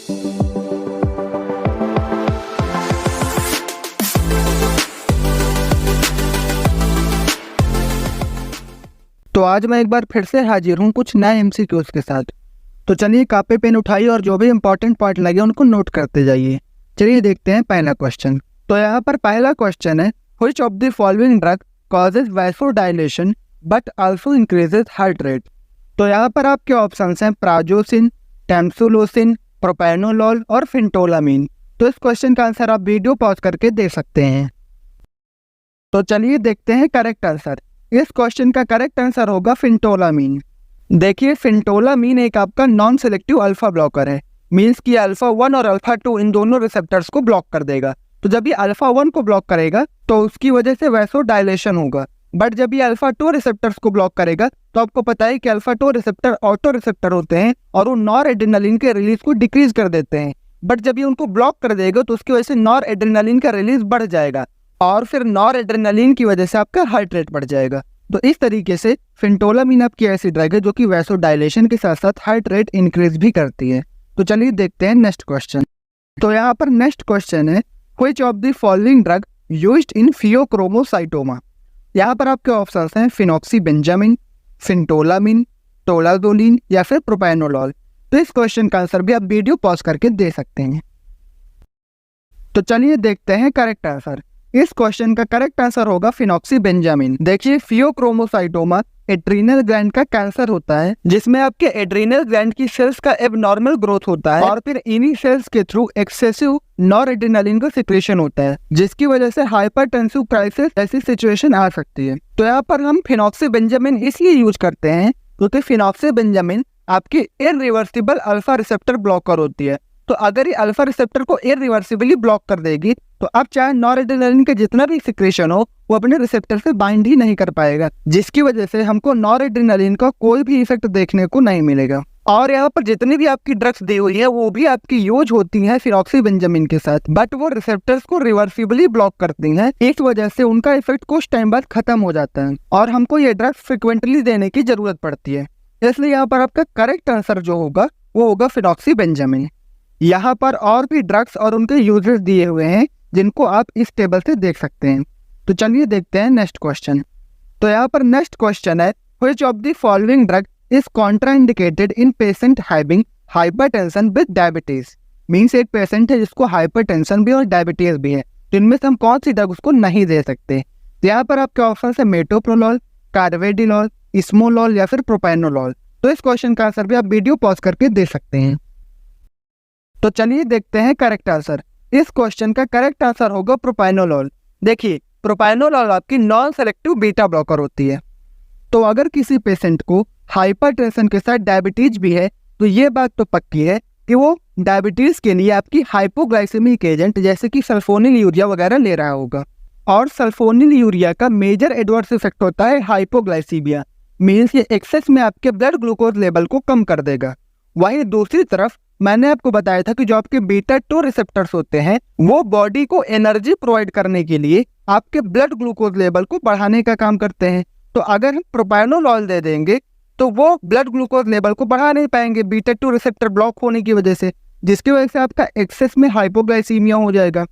तो आज मैं एक बार फिर से हाजिर हूँ कुछ नए एमसीक्यूज के साथ। तो चलिए कॉपी पेन उठाइए और जो भी इंपॉर्टेंट पॉइंट लगे उनको नोट करते जाइए। चलिए देखते हैं पहला क्वेश्चन। तो यहाँ पर पहला क्वेश्चन है, which of the following drug causes vasodilation but also increases heart rate. तो यहाँ पर आपके ऑप्शंस हैं प्राजोसिन, टैम्सुलोसिन, प्रोपेनोलॉल और फिंटोलामीन। तो इस क्वेश्चन का आंसर आप वीडियो पॉज करके दे सकते हैं। तो चलिए देखते हैं करेक्ट आंसर। इस क्वेश्चन का करेक्ट आंसर होगा फिंटोलामीन। देखिए फिंटोलामीन एक आपका नॉन सेलेक्टिव अल्फा ब्लॉकर है, मीन्स कि अल्फा 1 और अल्फा 2 इन दोनों रिसेप्टर्स को ब्लॉक कर देगा। तो जब ये अल्फा 1 को ब्लॉक करेगा तो उसकी वजह से वैसोडाइलेशन होगा, बट जब ये अल्फा 2 रिसेप्टर्स को ब्लॉक करेगा तो आपको पता है कि अल्फा 2 रिसेप्टर ऑटो रिसेप्टर होते हैं और वो नॉर एड्रेनालिन के रिलीज को डिक्रीज कर देते हैं। बट जब ये उनको ब्लॉक कर देगा तो उसकी वजह से नॉर एड्रेनालिन का रिलीज बढ़ जाएगा और फिर नॉर एड्रेनालिन की वजह से आपका हार्ट रेट बढ़ जाएगा। तो इस तरीके से फिंटोलामीन आपकी ऐसी ड्रग है जो कि वैसोडाइलेशन के साथ साथ हार्ट रेट इंक्रीज भी करती है। तो चलिए देखते हैं नेक्स्ट क्वेश्चन। तो यहाँ पर नेक्स्ट क्वेश्चन है, which of the following drug used in phaeochromocytoma. यहाँ पर आपके ऑप्शंस हैं फिनॉक्सीबेंजामिन, फिंटोलामीन, टोलाजोलिन या फिर प्रोपेनोलॉल। तो इस क्वेश्चन का आंसर भी आप वीडियो पॉज करके दे सकते हैं। तो चलिए देखते हैं करेक्ट आंसर। इस क्वेश्चन का करेक्ट आंसर होगा फिनॉक्सीबेंजामिन। देखिए फियोक्रोमोसाइटोमा एड्रीनल ग्लैंड का कैंसर होता है जिसमें आपके एड्रीनल ग्लैंड की सेल्स का एबनॉर्मल ग्रोथ होता है और फिर इन्हीं सेल्स के थ्रू एक्सेसिव नॉर एड्रेनालिन का सिक्रेशन होता है जिसकी वजह से हाइपरटेंसिव क्राइसिस ऐसी सिचुएशन आ सकती है। तो यहाँ पर हम फिनॉक्सीबेंजामिन इसलिए यूज करते हैं क्योंकि फिनॉक्सीबेंजामिन आपकी इररिवर्सिबल अल्फा रिसेप्टर ब्लॉकर होती है। तो अगर ये अल्फा रिसेप्टर को इररिवर्सिबली ब्लॉक कर देगी तो अब चाहे नॉर एड्रेनालिन का जितना भी सिक्रेशन हो वो अपने रिसेप्टर से बाइंड ही नहीं कर पाएगा, जिसकी वजह से हमको नॉर एड्रेनालिन का कोई भी इफेक्ट देखने को नहीं मिलेगा। और यहाँ पर जितनी भी आपकी ड्रग्स दी हुई है वो भी आपकी यूज होती है फिनॉक्सीबेंजामिन के साथ, बट वो रिसेप्टर्स को रिवर्सिबली ब्लॉक करती हैं। इस वजह से उनका इफेक्ट कुछ टाइम बाद खत्म हो जाता है और हमको ये ड्रग्स फ्रिक्वेंटली देने की जरूरत पड़ती है। इसलिए यहाँ पर आपका करेक्ट आंसर जो होगा वो होगा फिनॉक्सीबेंजामिन। यहाँ पर और भी ड्रग्स और उनके यूजेस दिए हुए हैं जिनको आप इस टेबल से देख सकते हैं। तो चलिए देखते हैं नेक्स्ट क्वेश्चन। तो यहाँ पर नेक्स्ट क्वेश्चन है, which of the following drug is contraindicated in patient having hypertension with diabetes. Means एक पेशेंट है जिसको हाइपरटेंशन भी और डायबिटीज भी है, तो इनमें से हम कौन सी ड्रग उसको नहीं दे सकते। तो यहाँ पर आपके ऑप्शन है मेटोप्रोलॉल, कार्वेडिलॉल, इस्मोलॉल या फिर प्रोपेनोलॉल। तो इस क्वेश्चन का आंसर भी आप वीडियो पॉज करके दे सकते हैं। तो चलिए देखते हैं करेक्ट आंसर। इस क्वेश्चन का करेक्ट आंसर होगा प्रोपेनोलॉल। देखिए प्रोपेनोलॉल आपकी नॉन सेलेक्टिव बीटा ब्लॉकर होती है। तो अगर किसी पेशेंट को हाइपरटेंशन के साथ डायबिटीज भी है तो ये बात तो पक्की है कि वो डायबिटीज के लिए आपकी हाइपोग्लाइसेमिक एजेंट जैसे कि सल्फोनिल यूरिया वगैरह ले रहा होगा। और सल्फोनिल यूरिया का मेजर एडवर्स इफेक्ट होता है हाइपोग्लाइसीमिया, मीन्स ये एक्सेस में आपके ब्लड ग्लूकोज लेवल को कम कर देगा। वहीं दूसरी तरफ मैंने आपको बताया था कि जो आपके बीटा 2 रिसेप्टर्स होते हैं वो बॉडी को एनर्जी प्रोवाइड करने के लिए आपके ब्लड ग्लूकोज लेवल को बढ़ाने का काम करते हैं। तो अगर हम प्रोपेनोलॉल दे देंगे तो वो ब्लड ग्लूकोज लेवल को बढ़ा नहीं पाएंगे बीटा 2 रिसेप्टर ब्लॉक होने की वजह से, जिसकी वजह से आपका एक्सेस में हाइपोग्लाइसीमिया हो जाएगा।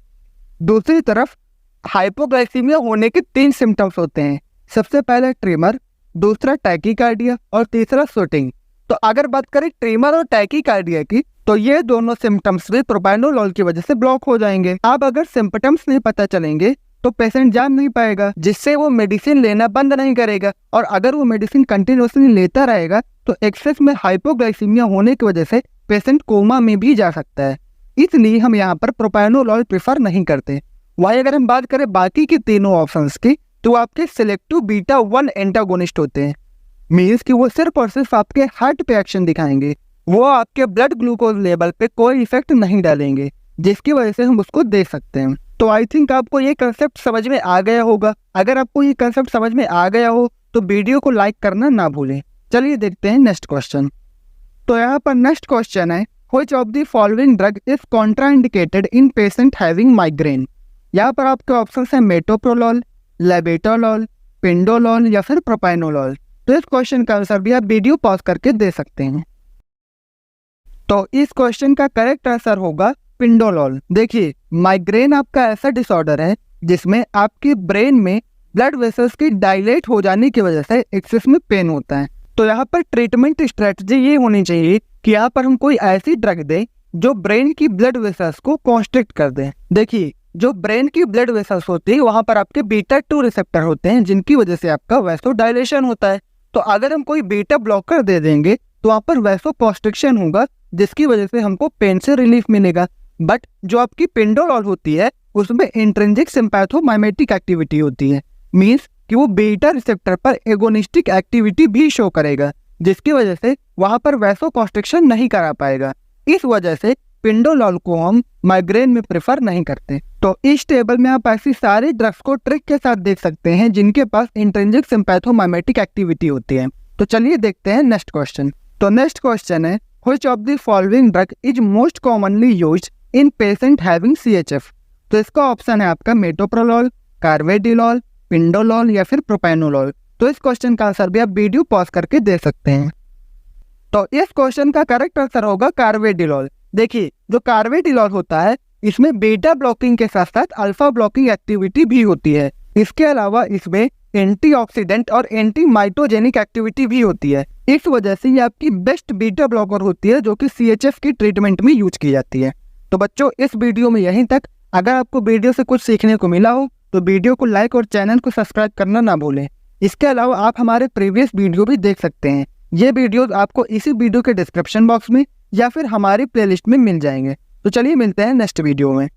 दूसरी तरफ हाइपोग्लाइसीमिया होने के 3 सिम्टम्स होते हैं। सबसे पहले ट्रीमर, दूसरा टैकीकार्डिया और तीसरा स्वेटिंग। तो अगर बात करें ट्रीमर और टैकीकार्डिया की तो ये दोनों सिम्टम्स भी प्रोपेनोलॉल की वजह से ब्लॉक हो जाएंगे। अब अगर सिम्टम्स नहीं पता चलेंगे तो पेशेंट जान नहीं पाएगा, जिससे वो मेडिसिन लेना बंद नहीं करेगा। और अगर वो मेडिसिन कंटिन्यूसली लेता रहेगा तो एक्सेस में हाइपोग्लाइसीमिया होने की वजह से पेशेंट कोमा में भी जा सकता है। इसलिए हम यहाँ पर प्रोपेनोलॉल प्रेफर नहीं करते। वहीं अगर हम बात करें बाकी के तीनों ऑप्शंस की तो आपके सिलेक्टिव बीटा 1 एंटागोनिस्ट होते हैं, मीन्स कि वो सिर्फ और सिर्फ आपके हार्ट पे एक्शन दिखाएंगे, वो आपके ब्लड ग्लूकोज लेवल पे कोई इफेक्ट नहीं डालेंगे, जिसकी वजह से हम उसको दे सकते हैं। तो आई थिंक आपको ये कंसेप्ट समझ में आ गया होगा। अगर आपको ये कंसेप्ट समझ में आ गया हो तो वीडियो को लाइक करना ना भूलें। चलिए देखते हैं नेक्स्ट क्वेश्चन। तो यहाँ पर नेक्स्ट क्वेश्चन है, which of the following drug is contraindicated in patient having migraine. यहाँ पर आपके ऑप्शन है मेटोप्रोलॉल, लेबेटालॉल, पिंडोलॉल या फिर प्रोपेनोलॉल। तो इस क्वेश्चन का आंसर भी आप वीडियो पॉज करके दे सकते हैं। तो इस क्वेश्चन का करेक्ट आंसर होगा पिंडोलॉल। देखिए, माइग्रेन आपका ऐसा डिसऑर्डर है जिसमें आपके ब्रेन में ब्लड वेसल्स की डायलेट हो जाने की वजह से एक्सेस में पेन होता है। तो यहाँ पर ट्रीटमेंट स्ट्रेटजी ये होनी चाहिए कि यहाँ पर हम कोई ऐसी ड्रग दें जो ब्रेन की ब्लड वेसल्स को कॉन्स्ट्रिक्ट कर दें। देखिए, जो ब्रेन की ब्लड वेसल्स होती है वहां पर आपके बीटा 2 रिसेप्टर होते हैं जिनकी वजह से आपका वैसोडायलेशन होता है। तो अगर हम कोई बीटा ब्लॉकर दे देंगे तो वहां पर वैसोकॉन्स्ट्रिक्शन होगा जिसकी वजह से हमको पेन से रिलीफ मिलेगा। बट जो आपकी पिंडोलॉल होती है उसमें इंट्रिंसिक सिम्पैथोमाइमेटिक एक्टिविटी होती है, मीन्स कि वो बीटा रिसेप्टर पर एगोनिस्टिक एक्टिविटी भी शो करेगा जिसकी वजह से वहां पर वैसोकॉन्स्ट्रिक्शन नहीं करा पाएगा। इस वजह से पिंडोलॉल को हम माइग्रेन में प्रेफर नहीं करते। तो इस टेबल में आप ऐसी सारी ड्रग्स को ट्रिक के साथ देख सकते हैं जिनके पास इंट्रिंसिक सिम्पैथोमाइमेटिक एक्टिविटी होती है। तो चलिए देखते हैं नेक्स्ट क्वेश्चन। तो नेक्स्ट क्वेश्चन है, which of the following drug is most commonly used in patient having CHF। तो इसका ऑप्शन है आपका मेटोप्रोलॉल, कार्वेडिलॉल, पिंडोलॉल या फिर प्रोपेनोलॉल। तो इस क्वेश्चन का आंसर भी आप वीडियो पॉज करके दे सकते हैं। तो इस क्वेश्चन का करेक्ट आंसर होगा कार्वेडिलॉल। देखिए, जो कार्वेडिलॉल होता है इसमें बीटा ब्लॉकिंग के साथ साथ अल्फा ब्लॉकिंग एक्टिविटी भी होती है। इसके अलावा इसमें एंटीऑक्सीडेंट और एंटी माइटोजेनिक एक्टिविटी भी होती है। इस वजह से ये आपकी बेस्ट बीटा ब्लॉकर होती है जो कि CHF की ट्रीटमेंट में यूज की जाती है। तो बच्चों, इस वीडियो में यहीं तक। अगर आपको वीडियो से कुछ सीखने को मिला हो तो वीडियो को लाइक और चैनल को सब्सक्राइब करना ना भूलें। इसके अलावा आप हमारे प्रीवियस वीडियो भी देख सकते हैं। ये वीडियोस आपको इसी वीडियो के डिस्क्रिप्शन बॉक्स में या फिर हमारी प्लेलिस्ट में मिल जाएंगे। तो चलिए मिलते हैं नेक्स्ट वीडियो में।